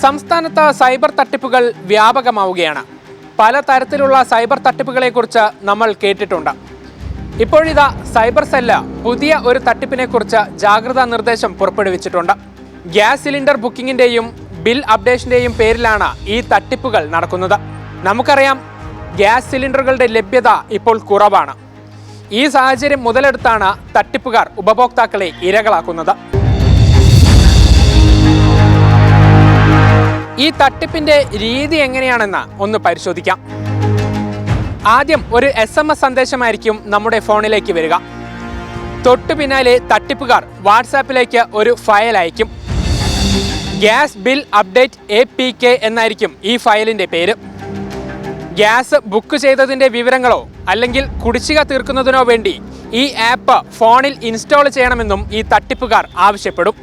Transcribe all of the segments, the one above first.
സംസ്ഥാനത്ത് സൈബർ തട്ടിപ്പുകൾ വ്യാപകമാവുകയാണ്. പല തരത്തിലുള്ള സൈബർ തട്ടിപ്പുകളെക്കുറിച്ച് നമ്മൾ കേട്ടിട്ടുണ്ട്. ഇപ്പോഴിതാ സൈബർ സെല്ല് പുതിയ ഒരു തട്ടിപ്പിനെക്കുറിച്ച് ജാഗ്രതാ നിർദ്ദേശം പുറപ്പെടുവിച്ചിട്ടുണ്ട്. ഗ്യാസ് സിലിണ്ടർ ബുക്കിങ്ങിൻ്റെയും ബിൽ അപ്ഡേഷൻ്റെയും പേരിലാണ് ഈ തട്ടിപ്പുകൾ നടക്കുന്നത്. നമുക്കറിയാം, ഗ്യാസ് സിലിണ്ടറുകളുടെ ലഭ്യത ഇപ്പോൾ കുറവാണ്. ഈ സാഹചര്യം മുതലെടുത്താണ് തട്ടിപ്പുകാർ ഉപഭോക്താക്കളെ ഇരകളാക്കുന്നത്. ഈ തട്ടിപ്പിന്റെ രീതി എങ്ങനെയാണെന്ന് ഒന്ന് പരിശോധിക്കാം. ആദ്യം ഒരു SMS സന്ദേശമായിരിക്കും നമ്മുടെ ഫോണിലേക്ക് വരിക. തൊട്ടു പിന്നാലെ തട്ടിപ്പുകാർ വാട്സാപ്പിലേക്ക് ഒരു ഫയൽ അയക്കും. ഗ്യാസ് ബിൽ അപ്ഡേറ്റ് APK എന്നായിരിക്കും ഈ ഫയലിന്റെ പേര്. ഗ്യാസ് ബുക്ക് ചെയ്തതിന്റെ വിവരങ്ങളോ അല്ലെങ്കിൽ കുടിശ്ശിക തീർക്കുന്നതിനോ വേണ്ടി ഈ ആപ്പ് ഫോണിൽ ഇൻസ്റ്റാൾ ചെയ്യണമെന്നും ഈ തട്ടിപ്പുകാർ ആവശ്യപ്പെടും.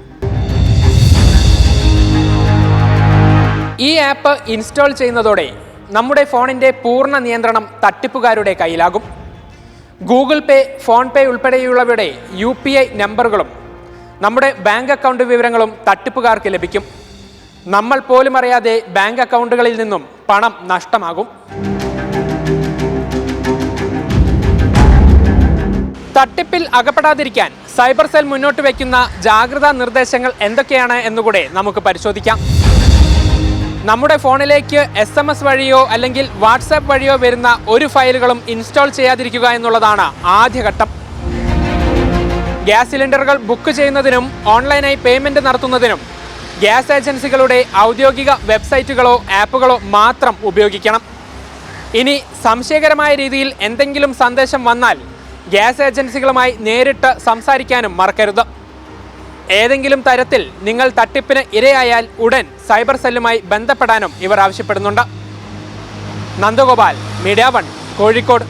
ഈ ആപ്പ് ഇൻസ്റ്റാൾ ചെയ്യുന്നതോടെ നമ്മുടെ ഫോണിൻ്റെ പൂർണ്ണ നിയന്ത്രണം തട്ടിപ്പുകാരുടെ കയ്യിലാകും. ഗൂഗിൾ പേ, ഫോൺ പേ ഉൾപ്പെടെയുള്ളവയുടെ UPI നമ്പറുകളും നമ്മുടെ ബാങ്ക് അക്കൗണ്ട് വിവരങ്ങളും തട്ടിപ്പുകാർക്ക് ലഭിക്കും. നമ്മൾ പോലും അറിയാതെ ബാങ്ക് അക്കൗണ്ടുകളിൽ നിന്നും പണം നഷ്ടമാകും. തട്ടിപ്പിൽ അകപ്പെടാതിരിക്കാൻ സൈബർ സെൽ മുന്നോട്ട് വയ്ക്കുന്ന ജാഗ്രതാ നിർദ്ദേശങ്ങൾ എന്തൊക്കെയാണ് എന്നുകൂടെ നമുക്ക് പരിശോധിക്കാം. നമ്മുടെ ഫോണിലേക്ക് SMS വഴിയോ അല്ലെങ്കിൽ വാട്സാപ്പ് വഴിയോ വരുന്ന ഒരു ഫയലുകളും ഇൻസ്റ്റാൾ ചെയ്യാതിരിക്കുക എന്നുള്ളതാണ് ആദ്യഘട്ടം. ഗ്യാസ് സിലിണ്ടറുകൾ ബുക്ക് ചെയ്യുന്നതിനും ഓൺലൈനായി പേയ്മെൻറ്റ് നടത്തുന്നതിനും ഗ്യാസ് ഏജൻസികളുടെ ഔദ്യോഗിക വെബ്സൈറ്റുകളോ ആപ്പുകളോ മാത്രം ഉപയോഗിക്കണം. ഇനി സംശയകരമായ രീതിയിൽ എന്തെങ്കിലും സന്ദേശം വന്നാൽ ഗ്യാസ് ഏജൻസികളുമായി നേരിട്ട് സംസാരിക്കാനും മറക്കരുത്. ഏതെങ്കിലും തരത്തിൽ നിങ്ങൾ തട്ടിപ്പിന് ഇരയായാൽ ഉടൻ സൈബർ സെല്ലുമായി ബന്ധപ്പെടാനും ഇവർ ആവശ്യപ്പെടുന്നുണ്ട്. നന്ദഗോപാൽ, മീഡിയ 1, കോഴിക്കോട്.